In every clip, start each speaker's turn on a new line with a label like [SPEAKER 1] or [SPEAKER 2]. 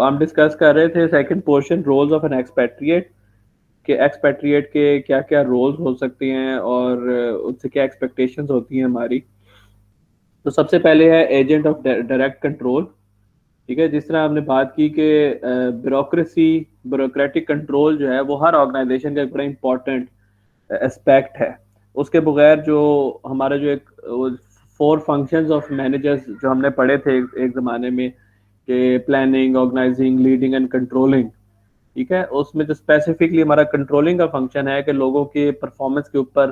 [SPEAKER 1] हम डिस्कस कर रहे थे second portion, roles of an expatriate, कि एक्सपेट्रिएट के क्या क्या रोल्स हो सकते हैं और उनसे क्या एक्सपेक्टेशंस होती हैं हमारी। तो सबसे पहले है एजेंट ऑफ डायरेक्ट कंट्रोल। ठीक है, जिस तरह हमने बात की कि ब्यूरोक्रेटिक कंट्रोल जो है वो हर ऑर्गेनाइजेशन का एक बड़ा इंपॉर्टेंट एस्पेक्ट है। उसके बगैर जो हमारा जो एक 4 फंक्शंस ऑफ मैनेजर्स जो हमने पढ़े थे एक ज़माने में, कि planning, organising, leading and controlling. ठीक है, उसमें जो स्पेसिफिकली हमारा कंट्रोलिंग का फंक्शन है कि लोगों के परफॉर्मेंस के ऊपर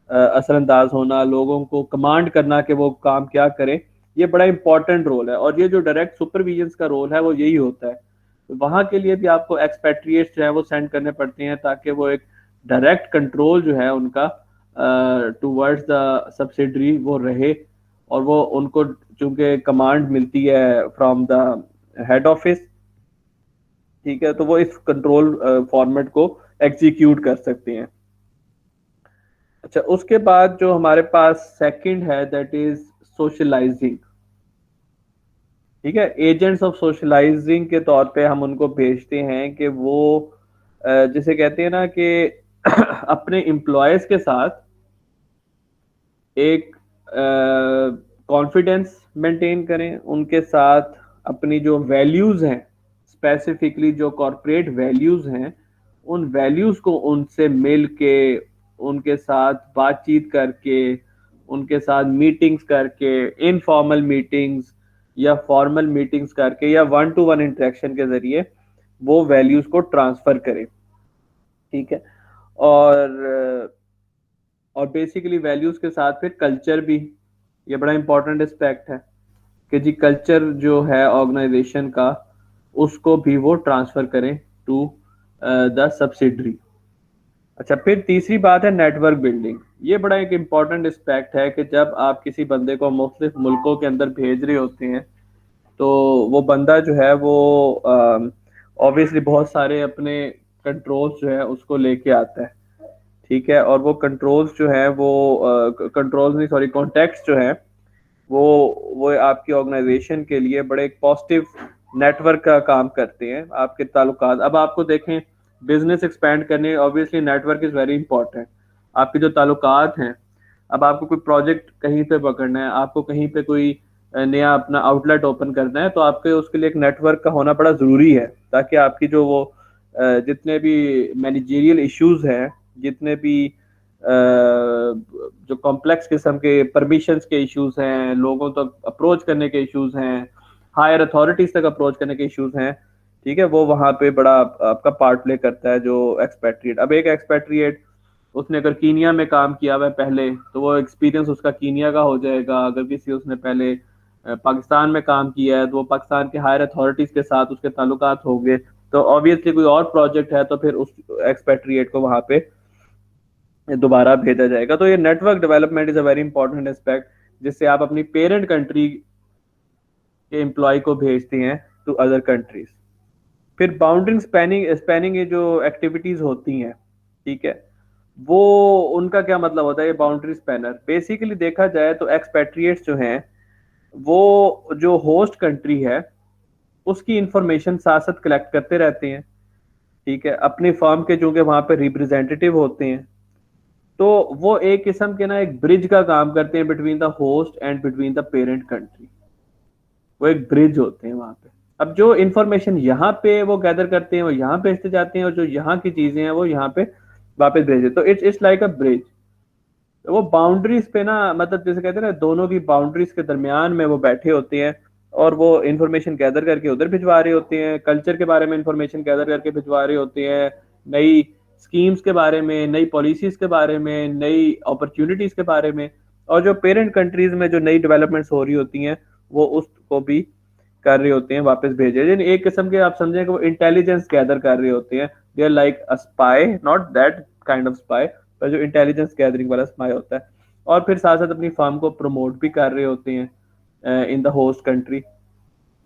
[SPEAKER 1] असरअंदाज होना, लोगों को कमांड करना कि वो काम क्या करें, ये बड़ा इंपॉर्टेंट रोल है। और ये जो डायरेक्ट सुपरविजन का रोल है वो यही होता है। तो वहाँ के लिए भी आपको एक्सपेट्रिएट्स जो है वो सेंड करने पड़ते हैं, ताकि वो एक डायरेक्ट कंट्रोल जो है उनका टूवर्ड्स द सब्सिडरी वो रहे, और वो उनको चूंकि कमांड मिलती है फ्रॉम द हेड ऑफिस। ठीक है, तो वो इस कंट्रोल फॉर्मेट को एग्जीक्यूट कर सकते हैं। अच्छा, उसके बाद जो हमारे पास सेकंड है दैट इज सोशलाइजिंग। ठीक है, एजेंट्स ऑफ सोशलाइजिंग के तौर पे हम उनको भेजते हैं कि वो जिसे कहते हैं ना कि अपने एम्प्लॉयज के साथ एक कॉन्फिडेंस मेंटेन करें, उनके साथ अपनी जो वैल्यूज हैं, स्पेसिफिकली जो कॉरपोरेट वैल्यूज हैं, उन वैल्यूज को उनसे मिल के, उनके साथ बातचीत करके, उनके साथ मीटिंग्स करके, इनफॉर्मल मीटिंग्स या फॉर्मल मीटिंग्स करके या 1-to-1 इंटरेक्शन के जरिए वो वैल्यूज को ट्रांसफर करें। ठीक है, और बेसिकली वैल्यूज के साथ फिर कल्चर भी, ये बड़ा इंपॉर्टेंट एस्पेक्ट है कि जी कल्चर जो है ऑर्गेनाइजेशन का, उसको भी वो ट्रांसफर करें टू द सब्सिडरी। अच्छा, फिर तीसरी बात है नेटवर्क बिल्डिंग। ये बड़ा एक इम्पॉर्टेंट एस्पेक्ट है कि जब आप किसी बंदे को मुख्तलिफ मुल्कों के अंदर भेज रहे होते हैं, तो वो बंदा जो है वो ऑब्वियसली बहुत सारे अपने कंट्रोल्स जो है उसको लेके आता है। ठीक है, और वो कंट्रोल्स जो है वो कंट्रोल्स नहीं, सॉरी, कॉन्टेक्ट्स जो है वो आपकी ऑर्गेनाइजेशन के लिए बड़े एक पॉजिटिव नेटवर्क का काम करते हैं। आपके ताल्लुकात, अब आपको देखें, बिजनेस एक्सपेंड करने obviously network is very important. आपके जो ताल्लुकात हैं, अब आपको कोई प्रोजेक्ट कहीं पे पकड़ना है, आपको कहीं पे कोई नया अपना आउटलेट ओपन करना है, तो आपके उसके लिए एक नेटवर्क का होना बड़ा ज़रूरी है, ताकि आपकी जो वो जितने भी मैनेजरियल इश्यूज हैं, जितने भी जो कॉम्प्लेक्स किस्म के परमिशंस के इश्यूज हैं, लोगों तक अप्रोच करने के इश्यूज हैं, हायर अथॉरिटीज तक अप्रोच करने के इश्यूज हैं, ठीक है, वो वहाँ पे बड़ा आपका पार्ट प्ले करता है जो एक्सपेट्रिएट। अब एक एक्सपेट्रिएट, उसने अगर कीनिया में काम किया हुआ है पहले, तो वो एक्सपीरियंस उसका कीनिया का हो जाएगा। अगर किसी उसने पहले पाकिस्तान में काम किया है, तो वो पाकिस्तान के हायर अथॉरिटीज के साथ उसके ताल्लुकात होंगे। तो ऑब्वियसली कोई और प्रोजेक्ट है तो फिर उस एक्सपेट्रिएट को वहाँ पे दोबारा भेजा जाएगा। तो ये network development is a very important aspect, जिससे आप अपनी पेरेंट कंट्री के एम्प्लॉय को भेजते हैं टू अदर कंट्रीज। फिर बाउंड्री स्पैनिंग ये जो एक्टिविटीज होती हैं, ठीक है, वो उनका क्या मतलब होता है? ये बाउंड्री स्पैनर बेसिकली देखा जाए तो एक्सपेट्रिएट्स जो हैं, वो जो होस्ट कंट्री है उसकी इंफॉर्मेशन साथ साथ कलेक्ट करते रहते हैं। ठीक है, अपनी फर्म के जो कि वहाँ पे रिप्रेजेंटेटिव होते हैं, तो वो एक किस्म के ना एक ब्रिज का काम करते हैं between the host and between the parent country. वो एक ब्रिज होते हैं वहां पे। अब जो इंफॉर्मेशन यहाँ पे वो गैदर करते हैं वो यहाँ भेजते जाते हैं, और जो यहाँ की चीजें हैं वो यहाँ पे वापस भेजे, तो इट्स लाइक अ ब्रिज। तो वो बाउंड्रीज पे ना, मतलब जैसे कहते हैं ना, दोनों की बाउंड्रीज के दरमियान में वो बैठे होते हैं, और वो इंफॉर्मेशन गैदर करके उधर भिजवा रहे होते हैं, कल्चर के बारे में इंफॉर्मेशन गैदर करके भिजवा रहे होते हैं, नई स्कीम्स के बारे में, नई पॉलिसीज के बारे में, नई अपॉर्चुनिटीज के बारे में। और जो पेरेंट कंट्रीज में जो नई डेवलपमेंट्स हो रही होती हैं, वो उसको भी कर रहे होते हैं, वापस भेजे। यानी एक किस्म के आप समझें कि वो इंटेलिजेंस गैदर कर रहे होते हैं। They are like a spy, not that kind of spy, पर जो इंटेलिजेंस गैदरिंग वाला स्पाई होता है। और फिर साथ साथ अपनी फर्म को प्रमोट भी कर रहे होते हैं इन द होस्ट कंट्री।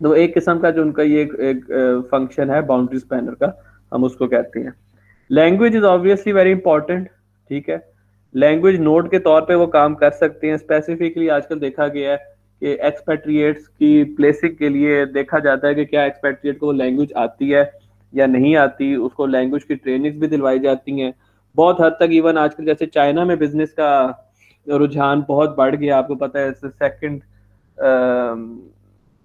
[SPEAKER 1] तो एक किस्म का जो उनका ये एक फंक्शन है बाउंड्री स्पैनर का, हम उसको कहते हैं। Language is obviously very important. ठीक है, लैंग्वेज नोड के तौर पे वो काम कर सकते हैं। स्पेसिफिकली आजकल देखा गया है कि एक्सपेट्रिएट्स की प्लेसिंग के लिए देखा जाता है कि क्या एक्सपेट्रिएट को लैंग्वेज आती है या नहीं आती, उसको लैंग्वेज की ट्रेनिंग्स भी दिलवाई जाती हैं। बहुत हद तक इवन आजकल जैसे चाइना में बिजनेस का रुझान बहुत बढ़ गया, आपको पता है सेकंड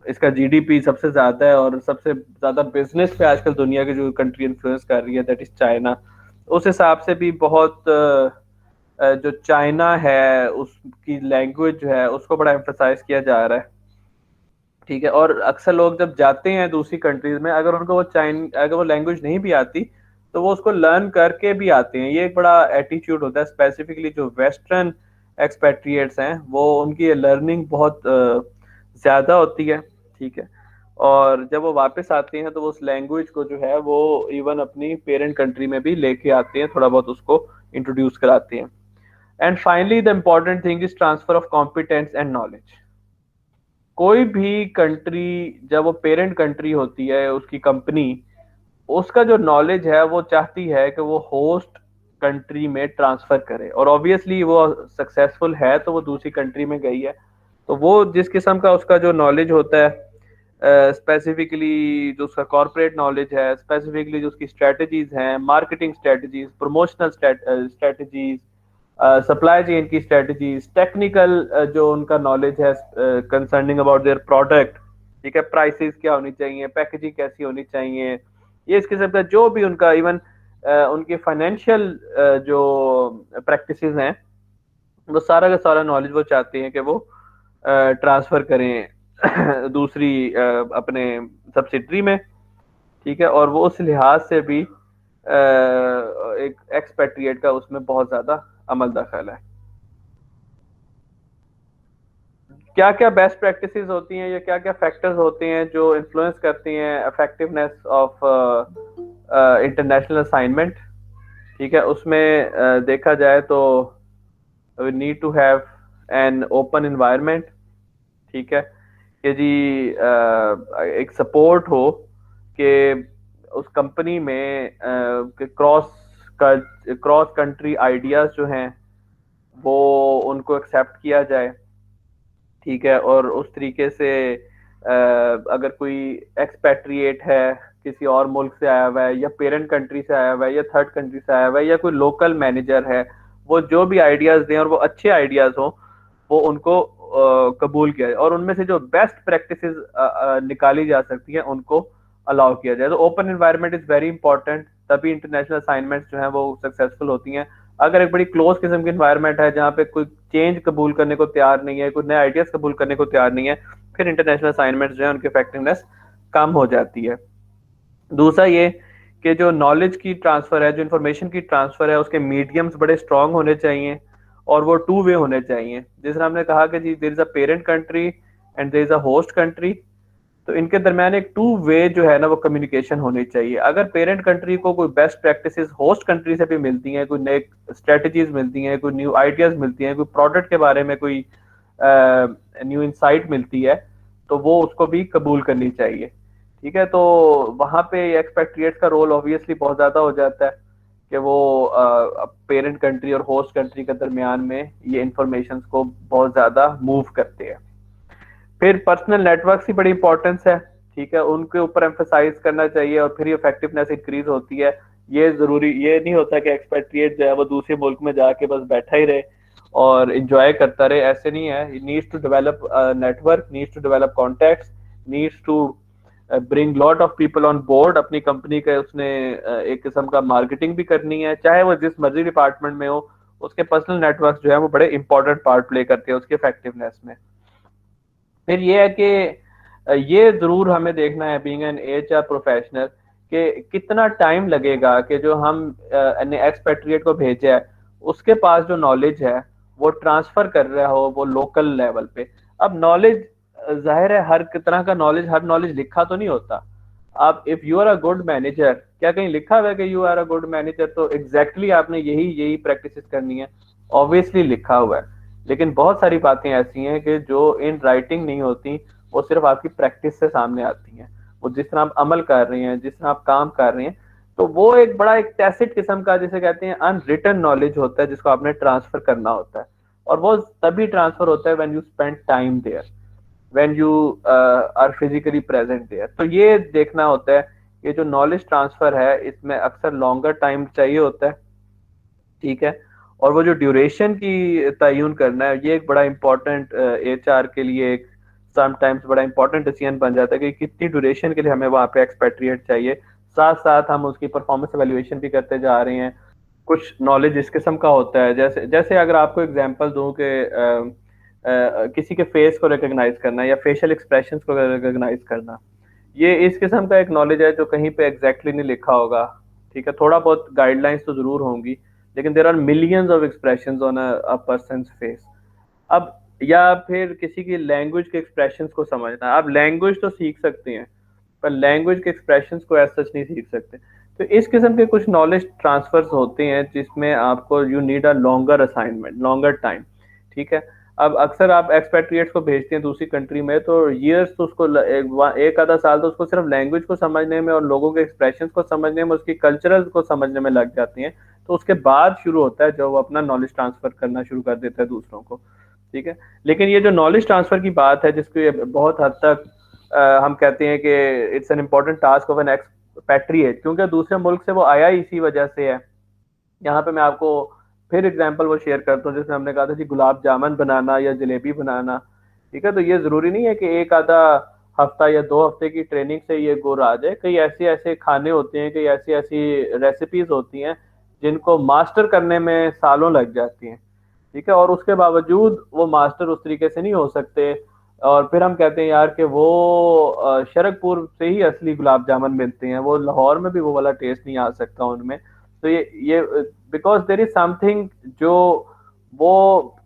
[SPEAKER 1] इसका जीडीपी सबसे ज्यादा है और सबसे ज्यादा बिजनेस पे आजकल दुनिया की जो कंट्री इन्फ्लुएंस कर रही है दैट इज चाइना। उस हिसाब से भी बहुत जो चाइना है उसकी लैंग्वेज जो है उसको बड़ा एम्फेसाइज किया जा रहा है, ठीक है। और अक्सर लोग जब जाते हैं दूसरी कंट्रीज में, अगर वो लैंग्वेज नहीं भी आती तो वो उसको लर्न करके भी आते हैं। ये एक बड़ा एटीट्यूड होता है, स्पेसिफिकली जो वेस्टर्न एक्सपेट्रिएट्स हैं वो उनकी लर्निंग बहुत ज्यादा होती है, ठीक है। और जब वो वापस आते हैं तो वो उस लैंग्वेज को जो है वो इवन अपनी पेरेंट कंट्री में भी लेके आते हैं, थोड़ा बहुत उसको इंट्रोड्यूस कराते हैं। And finally the important thing is transfer of competence and knowledge. कोई भी कंट्री जब वो पेरेंट कंट्री होती है उसकी कंपनी, उसका जो नॉलेज है वो चाहती है कि वो होस्ट कंट्री में ट्रांसफर करे, और ऑब्वियसली वो सक्सेसफुल है तो वो दूसरी कंट्री में गई है, तो वो जिस किस्म का उसका जो नॉलेज होता है, स्पेसिफिकली जो उसका कॉर्पोरेट नॉलेज है, स्पेसिफिकली जो उसकी स्ट्रेटजीज हैं, marketing strategies, promotional strategies, supply chain की स्ट्रेटजीज, टेक्निकल जो उनका नॉलेज है कंसर्निंग अबाउट देयर प्रोडक्ट, ठीक है, प्राइसेस क्या होनी चाहिए, पैकेजिंग कैसी होनी चाहिए, ये इस किस्म का जो भी उनका इवन उनके फाइनेंशियल जो प्रैक्टिसेस हैं, वो सारा का सारा नॉलेज वो चाहते हैं कि वो ट्रांसफर करें दूसरी अपने सब्सिडरी में, ठीक है। और वो उस लिहाज से भी एक एक्सपेट्रिएट का उसमें बहुत ज्यादा अमल दखल है। क्या क्या बेस्ट प्रैक्टिसेस होती हैं या क्या क्या फैक्टर्स होते हैं जो इन्फ्लुएंस करती हैं इफेक्टिवनेस ऑफ इंटरनेशनल असाइनमेंट, ठीक है। उसमें देखा जाए तो we need to have an open environment, ठीक है, कि जी एक सपोर्ट हो कि उस कंपनी में क्रॉस कंट्री आइडियाज जो हैं वो उनको एक्सेप्ट किया जाए, ठीक है। और उस तरीके से अगर कोई एक्सपेट्रिएट है, किसी और मुल्क से आया हुआ है या पेरेंट कंट्री से आया हुआ है या थर्ड कंट्री से आया हुआ है या कोई लोकल मैनेजर है, वो जो भी आइडियाज दें और वो अच्छे आइडियाज हों वो उनको कबूल किया जाए और उनमें से जो बेस्ट प्रैक्टिसेस निकाली जा सकती है उनको अलाउ किया जाए। तो open environment is very important, तभी इंटरनेशनल असाइनमेंट्स जो है वो सक्सेसफुल होती हैं। अगर एक बड़ी क्लोज किस्म की एनवायरनमेंट है जहाँ पे कोई चेंज कबूल करने को तैयार नहीं है, कोई नए आइडियाज कबूल करने को तैयार नहीं है, फिर इंटरनेशनल असाइनमेंट जो है उनकी इफेक्टिवनेस कम हो जाती है। दूसरा ये कि जो नॉलेज की ट्रांसफर है, जो इन्फॉर्मेशन की ट्रांसफर है, उसके मीडियम्स बड़े स्ट्रांग होने चाहिए और वो टू वे होने चाहिए। जैसे हमने कहा कि जी there is a parent country and there is a host country, तो इनके दरमियान एक टू वे जो है ना वो कम्युनिकेशन होनी चाहिए। अगर पेरेंट कंट्री को कोई बेस्ट प्रैक्टिसेस होस्ट कंट्री से भी मिलती हैं, कोई नए स्ट्रेटजीज मिलती हैं, कोई न्यू आइडियाज मिलती हैं, कोई प्रोडक्ट के बारे में कोई न्यू इंसाइट मिलती है, तो वो उसको भी कबूल करनी चाहिए, ठीक है। तो वहां पे एक्सपेट्रिएट्स का रोल ऑब्वियसली बहुत ज्यादा हो जाता है कि वो पेरेंट कंट्री और होस्ट कंट्री के दरमियान में ये इंफॉर्मेशन को बहुत ज्यादा मूव करते हैं। फिर पर्सनल नेटवर्क की बड़ी इंपॉर्टेंस है, ठीक है, उनके ऊपर एम्फेसाइज करना चाहिए और फिर इफेक्टिवनेस इंक्रीज होती है। ये जरूरी ये नहीं होता कि एक्सपेट्रिएट जो है वो दूसरे मुल्क में जाके बस बैठा ही रहे और इंजॉय करता रहे, ऐसे नहीं है। He needs to develop network, needs to develop contacts, needs to bring lot of people on board. अपनी कंपनी का उसने एक किस्म का मार्केटिंग भी करनी है, चाहे वो जिस मर्जी डिपार्टमेंट में हो, उसके पर्सनल नेटवर्क जो है वो बड़े इंपॉर्टेंट पार्ट प्ले करते हैं उसके इफेक्टिवनेस में। फिर ये है कि ये जरूर हमें देखना है बीइंग एन एचआर प्रोफेशनल कि कितना टाइम लगेगा कि जो हम एक्सपेट्रिएट को भेजा है उसके पास जो नॉलेज है वो ट्रांसफर कर रहा हो वो लोकल लेवल पे। अब नॉलेज जाहिर है हर तरह का नॉलेज, हर नॉलेज लिखा तो नहीं होता। आप if you are a good manager, क्या कहीं लिखा हुआ है कि you are a good manager तो एग्जैक्टली आपने यही यही प्रैक्टिस करनी है? ऑब्वियसली लिखा हुआ है, लेकिन बहुत सारी बातें ऐसी हैं कि जो इन राइटिंग नहीं होती, वो सिर्फ आपकी प्रैक्टिस से सामने आती हैं। वो जिस तरह आप अमल कर रहे हैं, जिस तरह आप काम कर रहे हैं, तो वो एक बड़ा एक टैसिट किस्म का जिसे कहते हैं अनरिटन नॉलेज होता है जिसको आपने ट्रांसफर करना होता है, और वो तभी ट्रांसफर होता है when you spend time there. When you are physically present there. तो ये देखना होता है, ये जो नॉलेज ट्रांसफर है इसमें अक्सर लॉन्गर टाइम चाहिए होता है, ठीक है। और वो जो ड्यूरेशन की तयन करना है, ये एक बड़ा इंपॉर्टेंट एचआर के लिए एक समटाइम्स बड़ा इंपॉर्टेंट डिसीजन बन जाता है कि कितनी ड्यूरेशन के लिए हमें वहाँ पे एक्सपेट्रिएट चाहिए। साथ साथ हम उसकी परफॉर्मेंस एवेल्युएशन भी करते जा रहे हैं। कुछ नॉलेज इस किस्म का होता है, जैसे जैसे अगर आपको एग्जांपल दूं कि किसी के फेस को रिकॉग्नाइज करना या फेशियल एक्सप्रेशंस को रिकॉग्नाइज करना, ये इस किस्म का एक नॉलेज है जो कहीं पे एग्जैक्टली नहीं लिखा होगा, ठीक है। थोड़ा बहुत गाइडलाइंस तो जरूर होंगी, लेकिन there are millions of expressions on a person face. अब या फिर किसी की लैंग्वेज के एक्सप्रेशंस को समझना, आप लैंग्वेज तो सीख सकते हैं पर लैंग्वेज के एक्सप्रेशंस को एज सच नहीं सीख सकते। तो इस किस्म के कुछ नॉलेज ट्रांसफर्स होते हैं जिसमें आपको you need a longer assignment, longer time, ठीक है। अब अक्सर आप एक्सपेट्रिएट्स को भेजते हैं दूसरी कंट्री में, तो ईयर्स तो उसको एक आधा साल तो उसको सिर्फ लैंग्वेज को समझने में और लोगों के एक्सप्रेशंस को समझने में, उसकी कल्चरल को समझने में लग जाती हैं। तो उसके बाद शुरू होता है जब वो अपना नॉलेज ट्रांसफर करना शुरू कर देता है दूसरों को, ठीक है। लेकिन ये जो नॉलेज ट्रांसफर की बात है, जिसको ये बहुत हद तक हम कहते हैं कि it's an important task of an expatriate, क्योंकि दूसरे मुल्क से वो आया ही इसी वजह से है। यहाँ पे मैं आपको फिर एग्जांपल वो शेयर करता हूँ, जैसे हमने कहा था कि गुलाब जामुन बनाना या जलेबी बनाना, ठीक है। तो ये जरूरी नहीं है कि एक आधा हफ्ता या 2 हफ्ते की ट्रेनिंग से ये गुर आ जाए। कई ऐसे ऐसे खाने होते हैं, कई ऐसी ऐसी रेसिपीज होती हैं जिनको मास्टर करने में सालों लग जाती हैं, ठीक है। और उसके बावजूद वो मास्टर उस तरीके से नहीं हो सकते, और फिर हम कहते हैं यार कि वो शरकपुर से ही असली गुलाब जामुन मिलते हैं, वो लाहौर में भी वो वाला टेस्ट नहीं आ सकता उनमें। तो ये बिकॉज देर इज समथिंग जो वो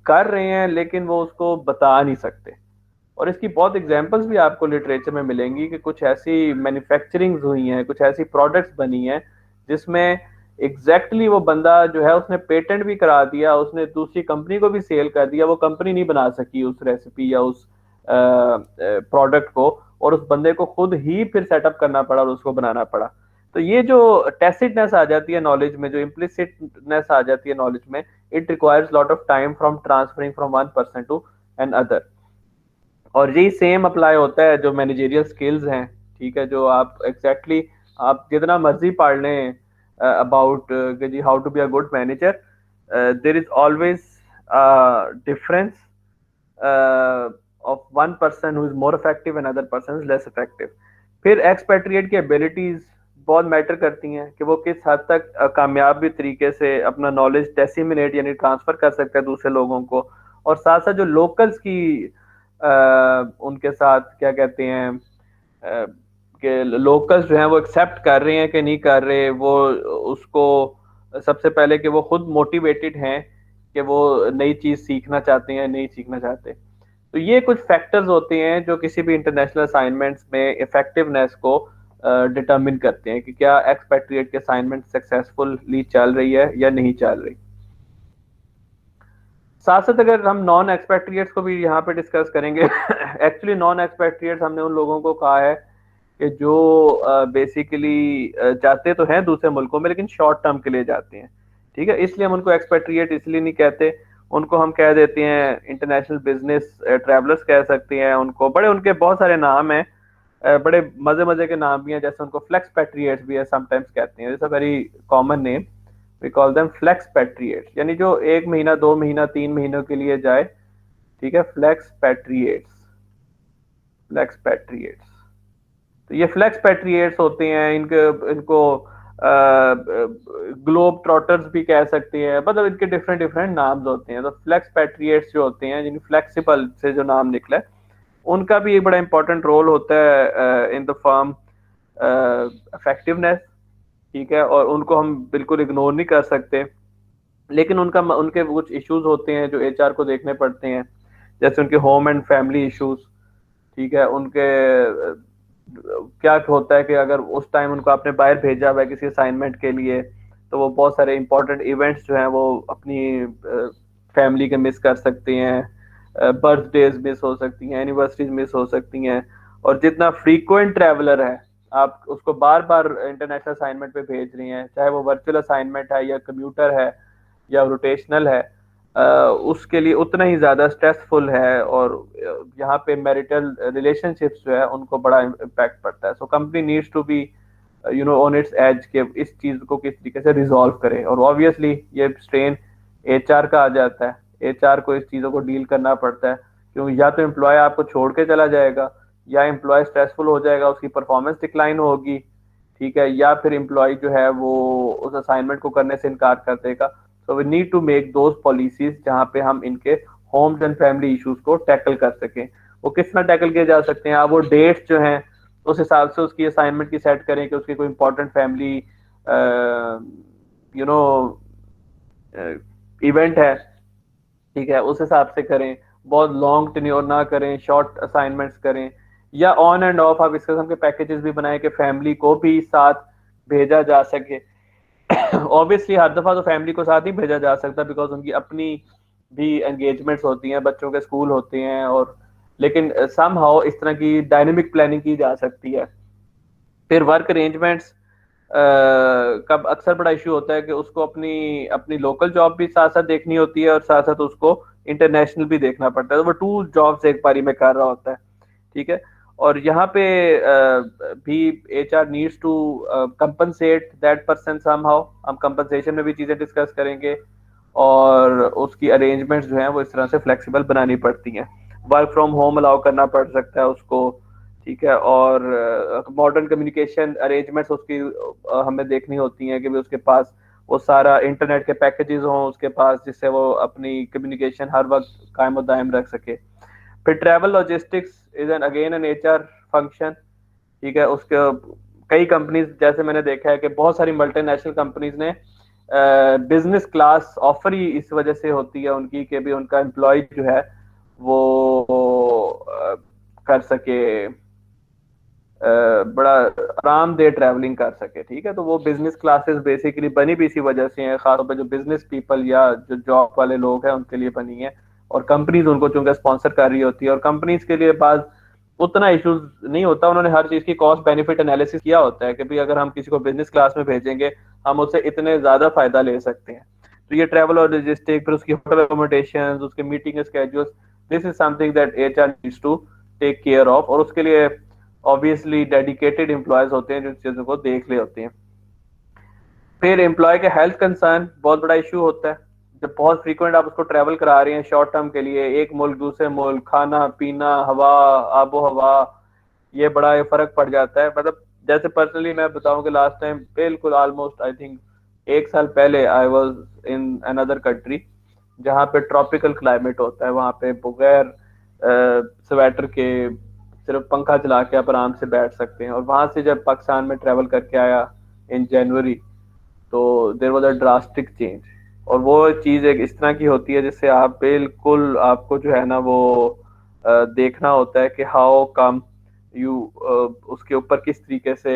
[SPEAKER 1] कर रहे हैं लेकिन वो उसको बता नहीं सकते। और इसकी बहुत एग्जांपल्स भी आपको लिटरेचर में मिलेंगी कि कुछ ऐसी मैन्युफैक्चरिंग हुई हैं, कुछ ऐसी प्रोडक्ट्स बनी हैं जिसमें एग्जैक्टली वो बंदा जो है उसने पेटेंट भी करा दिया, उसने दूसरी कंपनी को भी सेल कर दिया, वो कंपनी नहीं बना सकी उस रेसिपी या उस प्रोडक्ट को, और उस बंदे को खुद ही फिर सेटअप करना पड़ा और उसको बनाना पड़ा। तो ये जो टेसिटनेस आ जाती है नॉलेज में, जो इम्प्लिसिटनेस आ जाती है नॉलेज में, it requires lot of time from transferring from one person to another. और यही सेम अप्लाई होता है जो मैनेजरियल स्किल्स हैं, ठीक है। जो आप एग्जैक्टली आप जितना मर्जी पढ़ लें अबाउट जी how to be a good manager, there is always difference of one person who is more effective and other person is less effective. फिर एक्सपेट्रिएट की एबिलिटीज बहुत मैटर करती हैं कि वो किस हद तक कामयाबी तरीके से अपना नॉलेज डेसिमिनेट यानी ट्रांसफर कर सकते हैं दूसरे लोगों को। और साथ साथ जो लोकल्स की उनके साथ क्या कहते हैं कि लोकल्स जो हैं वो एक्सेप्ट कर रहे हैं कि नहीं कर रहे, वो उसको सबसे पहले कि वो खुद मोटिवेटेड हैं कि वो नई चीज सीखना चाहते हैं, नहीं सीखना चाहते। तो ये कुछ फैक्टर्स होते हैं जो किसी भी इंटरनेशनल असाइनमेंट्स में इफेक्टिवनेस को डिटरमिन करते हैं कि क्या एक्सपेट्रिएट की असाइनमेंट सक्सेसफुली चल रही है या नहीं चल रही। साथ साथ अगर हम नॉन एक्सपेट्रिएट्स को भी यहाँ पे डिस्कस करेंगे एक्चुअली नॉन एक्सपेट्रिएट्स हमने उन लोगों को कहा है कि जो बेसिकली जाते तो हैं दूसरे मुल्कों में लेकिन शॉर्ट टर्म के लिए जाते हैं, ठीक है। इसलिए हम उनको एक्सपेट्रिएट इसलिए नहीं कहते, उनको हम कह देते हैं इंटरनेशनल बिजनेस ट्रैवलर्स कह सकते हैं उनको, बड़े उनके बहुत सारे नाम हैं, बड़े मजे मजे के नाम भी हैं, जैसे उनको फ्लेक्स पैट्रिएट्स भी है समटाइम्स कहते हैं, it's a very common name, we call them flex patriots, यानी जो 1 महीना 2 महीना 3 महीनों के लिए जाए, ठीक है। फ्लेक्स पैट्रिएट्स, फ्लेक्स पैट्रिएट्स, तो ये फ्लेक्स पैट्रिएट्स होते हैं, इनके इनको ग्लोब ट्रॉटर्स भी कह सकते हैं, मतलब इनके डिफरेंट डिफरेंट नाम्स होते हैं। तो फ्लेक्स पैट्रिएट्स जो होते हैं, जिन फ्लेक्सिबल से जो नाम निकला है, उनका भी एक बड़ा इंपॉर्टेंट रोल होता है इन द फर्म इफेक्टिवनेस, ठीक है। और उनको हम बिल्कुल इग्नोर नहीं कर सकते, लेकिन उनके कुछ इश्यूज होते हैं जो एचआर को देखने पड़ते हैं, जैसे उनके होम एंड फैमिली इश्यूज, ठीक है। उनके क्या होता है कि अगर उस टाइम उनको आपने बाहर भेजा हुआ है किसी असाइनमेंट के लिए, तो वो बहुत सारे इंपॉर्टेंट इवेंट्स जो हैं वो अपनी फैमिली के मिस कर सकते हैं, बर्थडेज मिस हो सकती हैं, एनिवर्सरीज मिस हो सकती हैं। और जितना फ्रीक्वेंट ट्रैवलर है, आप उसको बार बार इंटरनेशनल असाइनमेंट पे भेज रही हैं, चाहे वो वर्चुअल असाइनमेंट है या कंप्यूटर है या रोटेशनल है, उसके लिए उतना ही ज़्यादा स्ट्रेसफुल है, और यहाँ पे मैरिटल रिलेशनशिप्स जो है उनको बड़ा इम्पैक्ट पड़ता है। So company needs to be on its edge के इस चीज़ को किस तरीके से रिजॉल्व करे। और ऑब्वियसली ये स्ट्रेन एचआर का आ जाता है, एचआर को इस चीज़ों को डील करना पड़ता है, क्योंकि या तो एम्प्लॉय आपको छोड़ के चला जाएगा, या एम्प्लॉय स्ट्रेसफुल हो जाएगा, उसकी परफॉर्मेंस डिक्लाइन होगी, ठीक है, या फिर एम्प्लॉय जो है वो उस असाइनमेंट को करने से इनकार कर देगा। So we need to make those policies जहाँ पे हम इनके होम्स एंड फैमिली इश्यूज को टैकल कर सकें। वो किस तरह टैकल किए जा सकते हैं? आप वो डेट्स जो हैं उस हिसाब से उसकी असाइनमेंट की सेट करें कि उसकी कोई important family you know event है, ठीक है, उस हिसाब से करें। बहुत लॉन्ग टेन्योर ना करें, शॉर्ट असाइनमेंट्स करें। या ऑन एंड ऑफ आप इस किस्म के पैकेजेस भी बनाएं कि फैमिली को भी साथ भेजा जा सके। ऑब्वियसली हर दफा तो फैमिली को साथ ही भेजा जा सकता, बिकॉज उनकी अपनी भी एंगेजमेंट्स होती हैं, बच्चों के स्कूल होते हैं, और लेकिन सम हाउ इस तरह की डायनेमिक प्लानिंग की जा सकती है। फिर वर्क अरेंजमेंट्स कब अक्सर बड़ा इशू होता है कि उसको अपनी अपनी लोकल जॉब भी साथ साथ देखनी होती है, और साथ साथ उसको इंटरनेशनल भी देखना पड़ता है, तो वो टू जॉब्स एक बारी में कर रहा होता है, ठीक है। और यहाँ पे भी H R needs to compensate that person somehow. हम कंपनसेशन में भी चीज़ें डिस्कस करेंगे, और उसकी अरेंजमेंट्स जो हैं वो इस तरह से फ्लेक्सिबल बनानी पड़ती हैं। वर्क फ्रॉम होम अलाउ करना पड़ सकता है उसको, ठीक है। और मॉडर्न कम्युनिकेशन अरेंजमेंट्स उसकी हमें देखनी होती हैं कि भी उसके पास वो सारा इंटरनेट के पैकेजेस हों उसके पास, जिससे वो अपनी कम्युनिकेशन हर वक्त कायम और दायम रख सके। फिर travel logistics is an again an HR function, ठीक है। उसके कई कंपनीज, जैसे मैंने देखा है कि बहुत सारी मल्टीनेशनल कंपनीज ने बिजनेस क्लास ऑफर ही इस वजह से होती है उनकी कि भी उनका एम्प्लॉय जो है वो कर सके, बड़ा आरामदेह ट्रैवलिंग कर सके, ठीक है। तो वो बिजनेस क्लासेस बेसिकली बनी भी इसी वजह से हैं, खासतौर पर जो बिजनेस पीपल या जो जॉब वाले लोग हैं उनके लिए बनी है, और कंपनीज उनको चूंकि स्पॉन्सर कर रही होती है, और कंपनीज के लिए बाद उतना इश्यूज नहीं होता। उन्होंने हर चीज की कॉस्ट बेनिफिट एनालिसिस किया होता है कि भाई अगर हम किसी को बिजनेस क्लास में भेजेंगे हम उससे इतने ज्यादा फायदा ले सकते हैं। तो ये ट्रैवल और लॉजिस्टिक, फिर उसकी होटल अकोमोडेशन, उसके meeting schedules, this is something that HR needs to take care of, और उसके लिए ऑब्वियसली डेडिकेटेड एम्प्लॉयज होते हैं जो चीजों को देख ले होते हैं। फिर एम्प्लॉय के हेल्थ कंसर्न बहुत बड़ा इशू होता है। जब बहुत फ्रीक्वेंट आप उसको ट्रैवल करा रहे हैं शॉर्ट टर्म के लिए, एक मुल्क दूसरे मुल्क, खाना पीना, हवा, आबो हवा, ये बड़ा फर्क पड़ जाता है। मतलब जैसे पर्सनली मैं बताऊं कि लास्ट टाइम बिल्कुल ऑलमोस्ट आई थिंक 1 साल पहले I was in another country जहाँ पे ट्रॉपिकल क्लाइमेट होता है, वहाँ पे बगैर स्वेटर के सिर्फ पंखा चला के आप आराम से बैठ सकते हैं। और वहां से जब पाकिस्तान में ट्रेवल करके आया इन जनवरी, तो there was a drastic change. और वो चीज़ एक इस तरह की होती है जिससे आप बिल्कुल आपको जो है ना वो देखना होता है कि हाउ कम यू उसके ऊपर किस तरीके से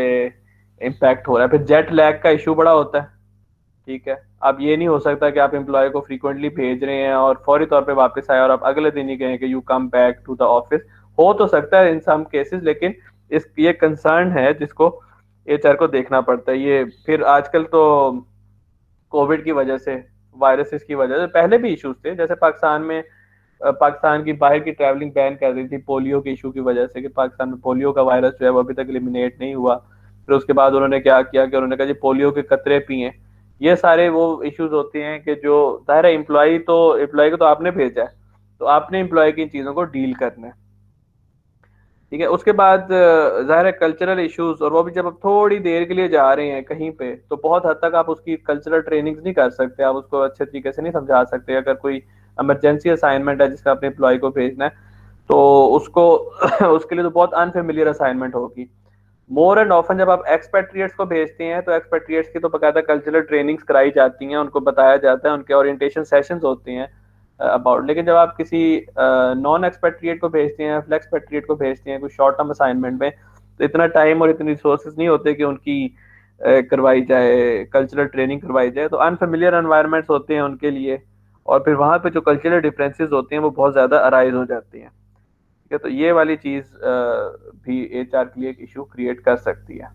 [SPEAKER 1] इम्पैक्ट हो रहा है। फिर जेट लैग का इशू बड़ा होता है, ठीक है। अब ये नहीं हो सकता कि आप एम्प्लॉय को फ्रीक्वेंटली भेज रहे हैं और फौरी तौर पे वापस आए और आप अगले दिन ही कहें कि you come back to the office. हो तो सकता है इन सम केसेस, लेकिन इस ये कंसर्न है जिसको एचआर को देखना पड़ता है। ये फिर आजकल तो कोविड की वजह से, वायरसेस की वजह से, पहले भी इश्यूज थे, जैसे पाकिस्तान में पाकिस्तान की बाहर की ट्रैवलिंग बैन कर दी थी पोलियो के इशू की वजह से, कि पाकिस्तान में पोलियो का वायरस जो है वो अभी तक एलिमिनेट नहीं हुआ। फिर उसके बाद उन्होंने क्या किया कि उन्होंने कहा जी पोलियो के कतरे पिए। ये सारे वो इश्यूज होते हैं कि जो जाहिर है एम्प्लॉय को तो आपने भेजा है, तो आपने एम्प्लॉय की इन चीज़ों को डील करना है, ठीक है। उसके बाद जाहिर है कल्चरल इश्यूज, और वो भी जब आप थोड़ी देर के लिए जा रहे हैं कहीं पे, तो बहुत हद तक आप उसकी कल्चरल ट्रेनिंग्स नहीं कर सकते, आप उसको अच्छे तरीके से नहीं समझा सकते। अगर कोई इमरजेंसी असाइनमेंट है जिसका अपने एम्प्लॉय को भेजना है, तो उसको उसके लिए तो बहुत अनफेमिलियर असाइनमेंट होगी। मोर एंड ऑफन जब आप एक्सपेट्रिएट्स को भेजते हैं तो एक्सपेट्रिएट्स की तो बकायदा कल्चरल ट्रेनिंग्स कराई जाती हैं, उनको बताया जाता है, उनके ओरिएंटेशन सेशंस होते हैं अबाउट। लेकिन जब आप किसी नॉन एक्सपेट्रिएट को भेजते हैं, फ्लेक्सपेट्रिएट को भेजते हैं कुछ शॉर्ट टर्म असाइनमेंट में, तो इतना टाइम और इतनी रिसोर्सेज नहीं होते कि उनकी करवाई जाए, कल्चरल ट्रेनिंग करवाई जाए। तो अनफेमिलियर एनवायरनमेंट्स होते हैं उनके लिए, और फिर वहाँ पे जो कल्चरल डिफरेंसेस होते हैं वो बहुत ज़्यादा अराइज हो जाती हैं, ठीक है। तो ये वाली चीज़ भी एचआर के लिए एक इशू क्रिएट कर सकती है।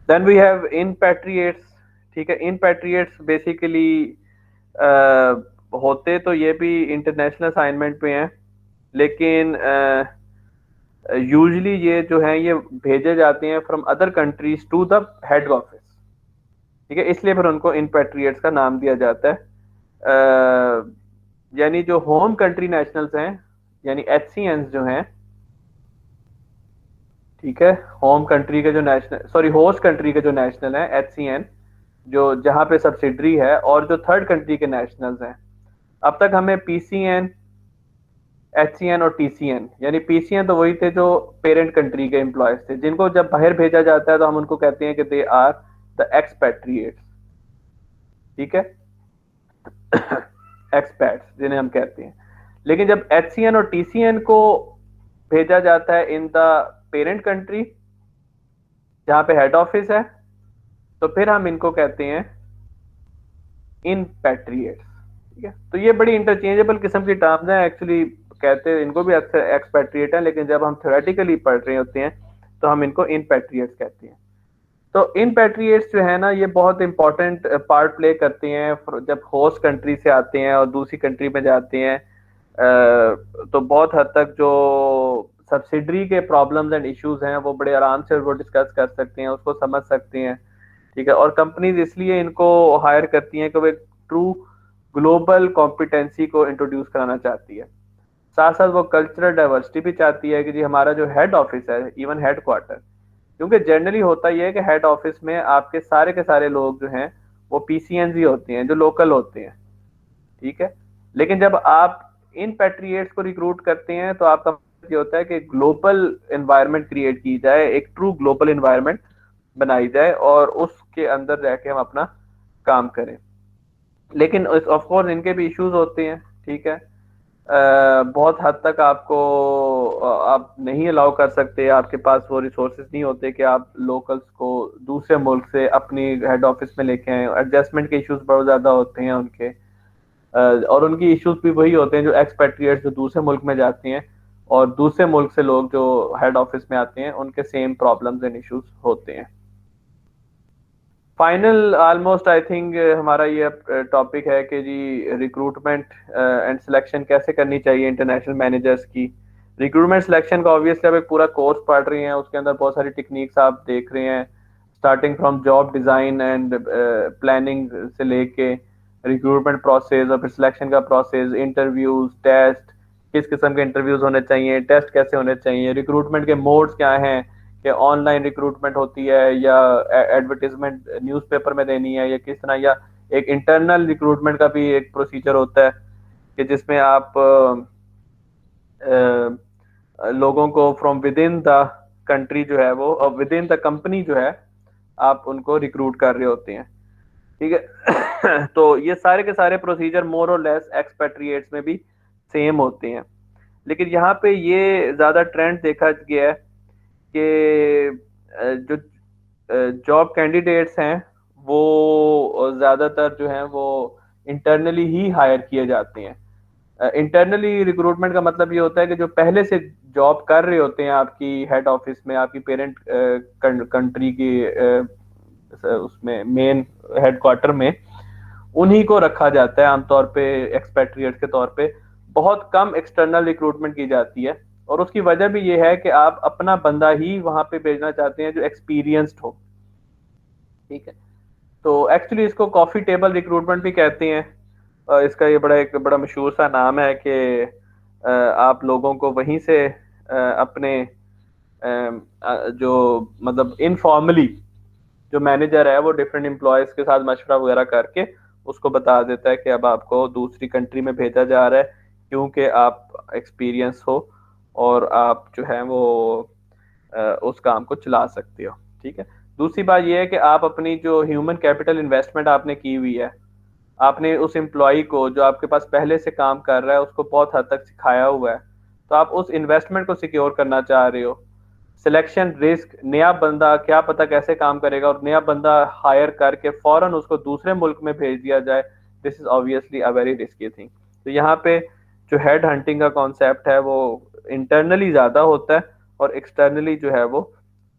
[SPEAKER 1] देन वी हैव इनपैट्रिएट्स, ठीक है। इनपैट्रिएट्स बेसिकली होते तो ये भी इंटरनेशनल असाइनमेंट पे हैं, लेकिन यूजली ये जो है ये भेजे जाते हैं from other countries to the head office. ठीक है, इसलिए फिर उनको इनपैट्रिएट्स का नाम दिया जाता है। यानी जो होम कंट्री नेशनल्स हैं, यानी HCNs जो हैं, ठीक है, होम कंट्री के जो नेशनल, सॉरी, होस्ट कंट्री के जो नेशनल हैं, HCN, जो जहाँ पे सब्सिडरी है, और जो थर्ड कंट्री के नेशनल्स हैं। अब तक हमें PCN, HCN और TCN, यानी PCN तो वही थे जो पेरेंट कंट्री के एम्प्लॉयज थे, जिनको जब बाहर भेजा जाता है तो हम उनको कहते हैं कि दे आर द एक्सपैट्रिएट्स। ठीक है, एक्सपैट्स जिन्हें हम कहते हैं। लेकिन जब HCN और TCN को भेजा जाता है इन द पेरेंट कंट्री जहाँ पे हेड ऑफिस है, तो फिर हम इनको कहते हैं इनपैट्रिएट्स। ठीक है, तो ये बड़ी इंटरचेंजेबल किस्म की टर्म्स हैं एक्चुअली। कहते हैं इनको भी अक्सर एक्सपैट्रिएट है, लेकिन जब हम थ्योरेटिकली पढ़ रहे होते हैं तो हम इनको इनपैट्रिएट्स कहते हैं। तो इनपैट्रिएट्स जो है ना, ये बहुत इंपॉर्टेंट पार्ट प्ले करते हैं जब होस्ट कंट्री से आते हैं और दूसरी कंट्री में जाते हैं। तो बहुत हद तक जो सब्सिडरी के प्रॉब्लम्स एंड इश्यूज हैं वो बड़े आराम से वो डिस्कस कर सकते हैं, उसको समझ सकते हैं। ठीक है, और कंपनीज इसलिए इनको हायर करती हैं कि वो एक ट्रू ग्लोबल कॉम्पिटेंसी को इंट्रोड्यूस कराना चाहती है। साथ साथ वो कल्चरल डाइवर्सिटी भी चाहती है कि जी हमारा जो हेड ऑफिस है, इवन हेड क्वार्टर, क्योंकि जनरली होता यह है कि हेड ऑफिस में आपके सारे के सारे लोग जो हैं वो PCNs ही होते हैं, जो लोकल होते हैं। ठीक है, लेकिन जब आप इन पैट्रिएट्स को रिक्रूट करते हैं तो आपका ये होता है कि ग्लोबल एनवायरनमेंट क्रिएट की जाए, एक ट्रू ग्लोबल एनवायरनमेंट बनाई जाए और उसके अंदर रह के हम अपना काम करें। लेकिन ऑफ कोर्स इनके भी इश्यूज होते हैं। ठीक है, बहुत हद तक आपको आप नहीं अलाउ कर सकते, आपके पास वो रिसोर्सेज नहीं होते कि आप लोकल्स को दूसरे मुल्क से अपनी हेड ऑफिस में लेके आए। एडजस्टमेंट के इश्यूज बहुत ज़्यादा होते हैं उनके, और उनकी इश्यूज भी वही होते हैं जो एक्सपेट्रिएट्स जो दूसरे मुल्क में जाते हैं और दूसरे मुल्क से लोग जो हेड ऑफिस में आते हैं उनके सेम प्रॉब्लम्स एंड इश्यूज होते हैं। फाइनल ऑलमोस्ट आई थिंक हमारा ये टॉपिक है कि जी रिक्रूटमेंट एंड सिलेक्शन कैसे करनी चाहिए इंटरनेशनल मैनेजर्स की। रिक्रूटमेंट सिलेक्शन का ऑब्वियसली आप एक पूरा कोर्स पढ़ रहे हैं, उसके अंदर बहुत सारी टेक्निक्स आप देख रहे हैं, starting from job design and planning से लेके रिक्रूटमेंट प्रोसेस और फिर सिलेक्शन का प्रोसेस, इंटरव्यूज, टेस्ट, किस किस्म के इंटरव्यूज होने चाहिए, टेस्ट कैसे होने चाहिए, रिक्रूटमेंट के मोड्स क्या हैं, कि ऑनलाइन रिक्रूटमेंट होती है या एडवर्टीजमेंट न्यूज़पेपर में देनी है या किस तरह, या एक इंटरनल रिक्रूटमेंट का भी एक प्रोसीजर होता है कि जिसमें आप लोगों को from with in the country जो है वो, और विद इन द कंपनी जो है, आप उनको रिक्रूट कर रहे होते हैं। ठीक है, तो ये सारे के सारे प्रोसीजर मोर और लेस एक्सपेट्रिएट्स में भी सेम होते हैं। लेकिन यहाँ पे ये ज़्यादा ट्रेंड देखा गया है कि जो जॉब कैंडिडेट्स हैं वो ज़्यादातर जो हैं वो इंटरनली ही हायर किए जाते हैं। इंटरनली रिक्रूटमेंट का मतलब ये होता है कि जो पहले से जॉब कर रहे होते हैं आपकी हेड ऑफिस में, आपकी पेरेंट कंट्री की उसमें मेन हेडक्वार्टर में, उन्हीं को रखा जाता है आमतौर पे एक्सपेट्रिएट के तौर पे। बहुत कम एक्सटर्नल रिक्रूटमेंट की जाती है, और उसकी वजह भी ये है कि आप अपना बंदा ही वहां पे भेजना चाहते हैं जो एक्सपीरियंस्ड हो। ठीक है, तो एक्चुअली इसको कॉफी टेबल रिक्रूटमेंट भी कहते हैं। इसका ये एक बड़ा मशहूर सा नाम है कि आप लोगों को वहीं से अपने जो मतलब इनफॉर्मली जो मैनेजर है वो डिफरेंट एम्प्लॉयज के साथ मशवरा वगैरह करके उसको बता देता है कि अब आपको दूसरी कंट्री में भेजा जा रहा है क्योंकि आप एक्सपीरियंस हो और आप जो है वो उस काम को चला सकते हो। ठीक है, दूसरी बात यह है कि आप अपनी जो ह्यूमन कैपिटल इन्वेस्टमेंट आपने की हुई है, आपने उस एम्प्लॉय को जो आपके पास पहले से काम कर रहा है उसको बहुत हद तक सिखाया हुआ है, तो आप उस इन्वेस्टमेंट को सिक्योर करना चाह रहे हो। सिलेक्शन रिस्क, नया बंदा क्या पता कैसे काम करेगा, और नया बंदा हायर करके फौरन उसको दूसरे मुल्क में भेज दिया जाए, this is obviously a very risky thing. तो यहाँ पे जो हेड हंटिंग का कॉन्सेप्ट है वो इंटरनली ज्यादा होता है और एक्सटर्नली जो है वो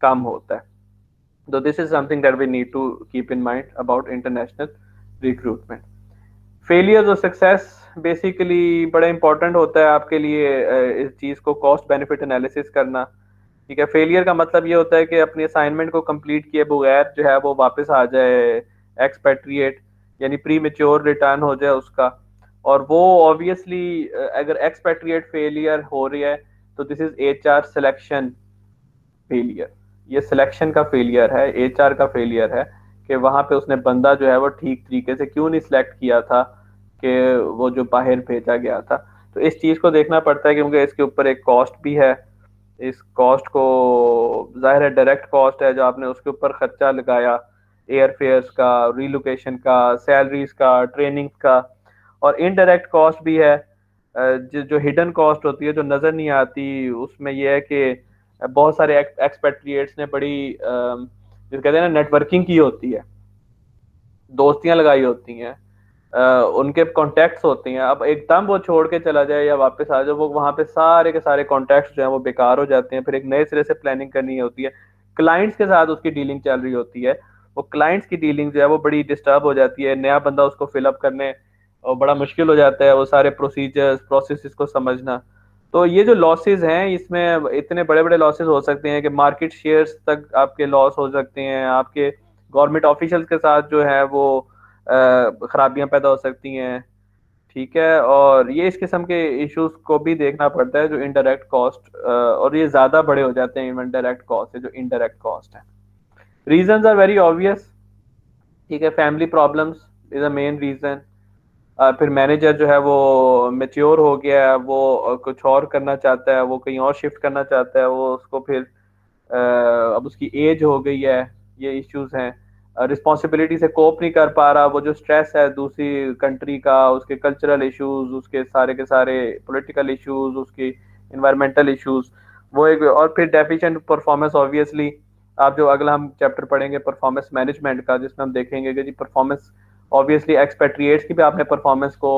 [SPEAKER 1] कम होता है। तो this is something that we need to keep in mind about international recruitment. Failures और सक्सेस बेसिकली बड़ा इंपॉर्टेंट होता है आपके लिए, इस चीज़ को कॉस्ट बेनिफिट एनालिसिस करना। ठीक है, फेलियर का मतलब ये होता है कि अपनी असाइनमेंट को कंप्लीट किए बगैर जो है वो वापस आ जाए एक्सपेट्रिएट, यानी प्री मेच्योर रिटर्न हो जाए उसका। और वो ऑब्वियसली अगर एक्सपेट्रिएट फेलियर हो रही है तो this is HR selection failure. ये सिलेक्शन का फेलियर है, एचआर का फेलियर है कि वहां पे उसने बंदा जो है वो ठीक तरीके से क्यों नहीं सिलेक्ट किया था, कि वो जो बाहर भेजा गया था। तो इस चीज को देखना पड़ता है क्योंकि इसके ऊपर एक कॉस्ट भी है। इस कॉस्ट को, जाहिर है डायरेक्ट कॉस्ट है जो आपने उसके ऊपर खर्चा लगाया, एयर फेयर्स का, रिलोकेशन का, सैलरीज का, ट्रेनिंग का। और इनडायरेक्ट कॉस्ट भी है, जो हिडन कॉस्ट होती है जो नजर नहीं आती। उसमें यह है कि बहुत सारे एक्सपेट्रिएट्स ने बड़ी जिसे कहते हैं ना नेटवर्किंग की होती है, दोस्तियां लगाई होती हैं, उनके कॉन्टैक्ट्स होती हैं। अब एकदम वो छोड़ के चला जाए या वापस आ जाए, वो वहां पे सारे के सारे कॉन्टैक्ट्स जो है वो बेकार हो जाते हैं। फिर एक नए सिरे से प्लानिंग करनी होती है। क्लाइंट्स के साथ उसकी डीलिंग चल रही होती है, वो क्लाइंट्स की डीलिंग जो है वो बड़ी डिस्टर्ब हो जाती है। नया बंदा उसको फिलअप करने और बड़ा मुश्किल हो जाता है, वो सारे प्रोसीजर्स प्रोसेस को समझना। तो ये जो लॉसेस हैं इसमें इतने बड़े बड़े लॉसेस हो सकते हैं कि मार्केट शेयर्स तक आपके लॉस हो सकते हैं, आपके गवर्नमेंट ऑफिशियल्स के साथ जो है वो खराबियां पैदा हो सकती हैं। ठीक है, और ये इस किस्म के इश्यूज को भी देखना पड़ता है जो इनडायरेक्ट कॉस्ट, और ये ज्यादा बड़े हो जाते हैं इवन डायरेक्ट कॉस्ट से जो इनडायरेक्ट कॉस्ट है। Reasons are very obvious. ठीक है, family problems is a main reason. फिर मैनेजर जो है वो मेच्योर हो गया है, वो कुछ और करना चाहता है, वो कहीं और शिफ्ट करना चाहता है, वो उसको फिर अब उसकी एज हो गई है, ये इश्यूज हैं। रिस्पॉन्सिबिलिटी से कोप नहीं कर पा रहा, वो जो स्ट्रेस है दूसरी कंट्री का, उसके कल्चरल इश्यूज, उसके सारे के सारे पॉलिटिकल इश्यूज, उसके इन्वायरमेंटल इश्यूज, वो एक। और फिर डेफिशिएंट परफॉर्मेंस ऑब्वियसली। आप जो अगला हम चैप्टर पढ़ेंगे परफॉर्मेंस मैनेजमेंट का, जिसमें हम देखेंगे कि जी परफॉर्मेंस ऑब्वियसली एक्सपेट्रिएट्स की भी आपने परफॉर्मेंस को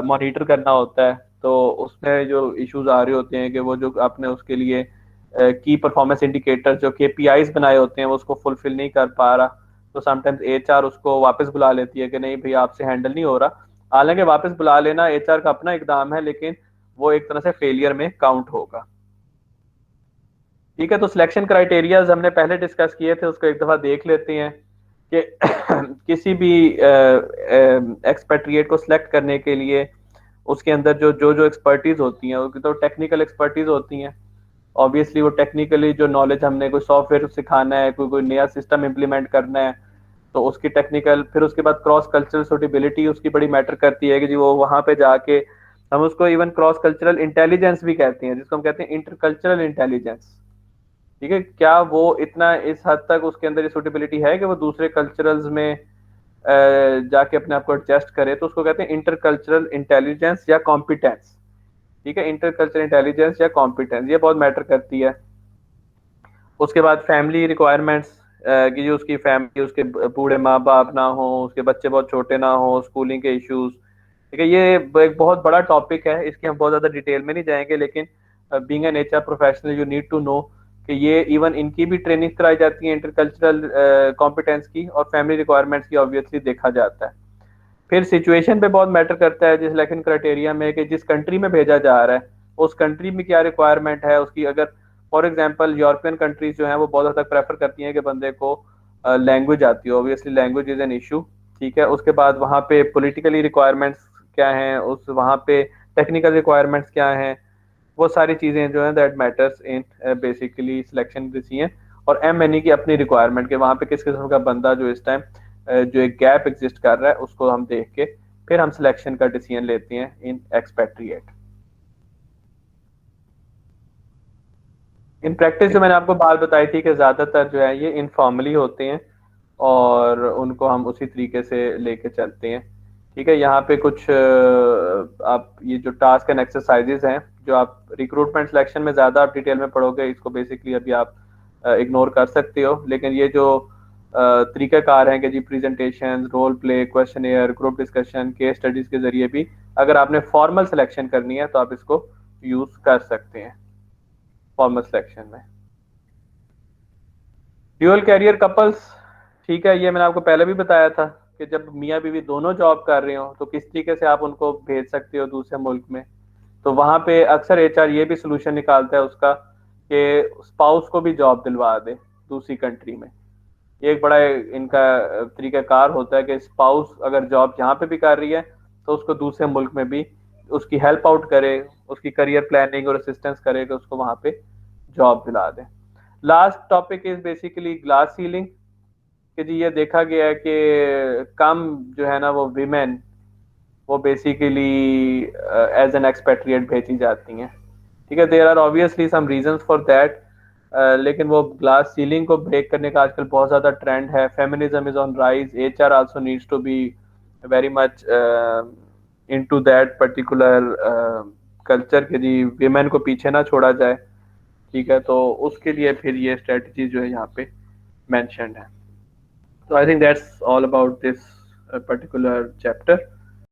[SPEAKER 1] मॉनिटर करना होता है। तो उसमें जो इश्यूज आ रहे होते हैं कि वो जो आपने उसके लिए की परफॉर्मेंस इंडिकेटर जो केपीआईज बनाए होते हैं वो उसको फुलफिल नहीं कर पा रहा, तो समटाइम्स एचआर उसको वापस बुला लेती है कि नहीं भाई आपसे हैंडल नहीं हो रहा। हालांकि वापस बुला लेना एचआर का अपना इकदाम है, लेकिन वो एक तरह से फेलियर में काउंट होगा। ठीक है, तो सिलेक्शन क्राइटेरियाज हमने पहले डिस्कस किए थे, उसको एक दफा देख लेते हैं कि किसी भी एक्सपेट्रिएट को सिलेक्ट करने के लिए उसके अंदर जो जो जो एक्सपर्टीज होती हैं, उसकी तो टेक्निकल एक्सपर्टीज होती हैं। ऑब्वियसली वो टेक्निकली जो नॉलेज, हमने कोई सॉफ्टवेयर सिखाना है, कोई कोई नया सिस्टम इम्प्लीमेंट करना है, तो उसकी टेक्निकल। फिर उसके बाद क्रॉस कल्चरल सुटेबिलिटी उसकी बड़ी मैटर करती है कि जी वो वहां पे जाके, हम उसको इवन क्रॉस कल्चरल इंटेलिजेंस भी कहते हैं, जिसको हम कहते हैं इंटरकल्चरल इंटेलिजेंस। ठीक है, क्या वो इतना इस हद तक उसके अंदर ये सुटेबिलिटी है कि वो दूसरे कल्चरल्स में जाके अपने आप को एडजस्ट करे, तो उसको कहते हैं इंटरकल्चरल इंटेलिजेंस या कॉम्पिटेंस। ठीक है, इंटरकल्चरल इंटेलिजेंस या कॉम्पिटेंस ये बहुत मैटर करती है। उसके बाद फैमिली रिक्वायरमेंट्स, कि जो उसकी फैमिली, उसके बूढ़े माँ बाप ना हो, उसके बच्चे बहुत छोटे ना हो, स्कूलिंग के इश्यूज। ठीक है, ये एक बहुत बड़ा टॉपिक है, इसकी हम बहुत ज़्यादा डिटेल में नहीं जाएंगे, लेकिन being an HR professional you need to know कि ये इवन इनकी भी ट्रेनिंग कराई जाती है इंटरकल्चरल कॉम्पिटेंस की, और फैमिली रिक्वायरमेंट्स की ऑब्वियसली देखा जाता है। फिर सिचुएशन पे बहुत मैटर करता है जिस सिलेक्शन क्राइटेरिया में, कि जिस कंट्री में भेजा जा रहा है उस कंट्री में क्या रिक्वायरमेंट है उसकी। अगर फॉर एग्जांपल यूरोपियन कंट्रीज जो हैं वो बहुत हद तक प्रेफर करती हैं कि बंदे को लैंग्वेज आती हो, obviously language is an issue. ठीक है, उसके बाद वहाँ पे पॉलिटिकली रिक्वायरमेंट्स क्या हैं, उस वहाँ पे टेक्निकल रिक्वायरमेंट्स क्या हैं, वो सारी चीज़ें जो हैं that matters in basically selection decision. और एम एन ई की अपनी रिक्वायरमेंट के वहाँ पे किस किस्म का बंदा जो इस टाइम जो एक गैप एग्जिस्ट कर रहा है उसको हम देख के फिर हम सिलेक्शन का डिसीजन लेते हैं इन एक्सपेट्रिएट। इन प्रैक्टिस जो मैंने आपको बात बताई थी कि ज्यादातर जो है ये इनफॉर्मली होते हैं और उनको हम उसी तरीके से लेके चलते हैं। ठीक है, यहाँ पे कुछ आप ये जो टास्क एंड एक्सरसाइजेज हैं जो आप रिक्रूटमेंट सिलेक्शन में ज्यादा आप डिटेल में पढ़ोगे, इसको बेसिकली अभी आप इग्नोर कर सकते हो। लेकिन ये जो तरीकाकार हैं कि जी presentation, role play, question, group discussion, case studies के जरिए भी अगर आपने फॉर्मल सिलेक्शन करनी है तो आप इसको यूज कर सकते हैं फॉर्मल सिलेक्शन में। ड्यूअल कैरियर कपल्स, ठीक है, ये मैंने आपको पहले भी बताया था कि जब मियाँ बीवी दोनों जॉब कर रहे हो तो किस तरीके से आप उनको भेज सकते हो दूसरे मुल्क में। तो वहाँ पे अक्सर एचआर ये भी सोल्यूशन निकालता है उसका कि स्पाउस को भी जॉब दिलवा दे दूसरी कंट्री में। ये एक बड़ा इनका तरीकाकार होता है कि स्पाउस अगर जॉब यहाँ पे भी कर रही है तो उसको दूसरे मुल्क में भी उसकी हेल्प आउट करे, उसकी करियर प्लानिंग और असिस्टेंस करे कि उसको वहाँ पे जॉब दिला दे। Last topic is basically glass ceiling, कि जी ये देखा गया है कि कम जो है ना वो विमेन वो बेसिकली एज एन एक्सपेट्रिएट भेजी जाती हैं। ठीक है, there are obviously some reasons for that, लेकिन वो ग्लास सीलिंग को ब्रेक करने का आजकल बहुत ज़्यादा ट्रेंड है। Feminism is on rise, HR also needs to be very much into that particular culture के जी विमेन को पीछे ना छोड़ा जाए। ठीक है, तो उसके लिए फिर ये स्ट्रेटजी जो है यहाँ पे मेंशन्ड है। So I think that's all about this particular chapter.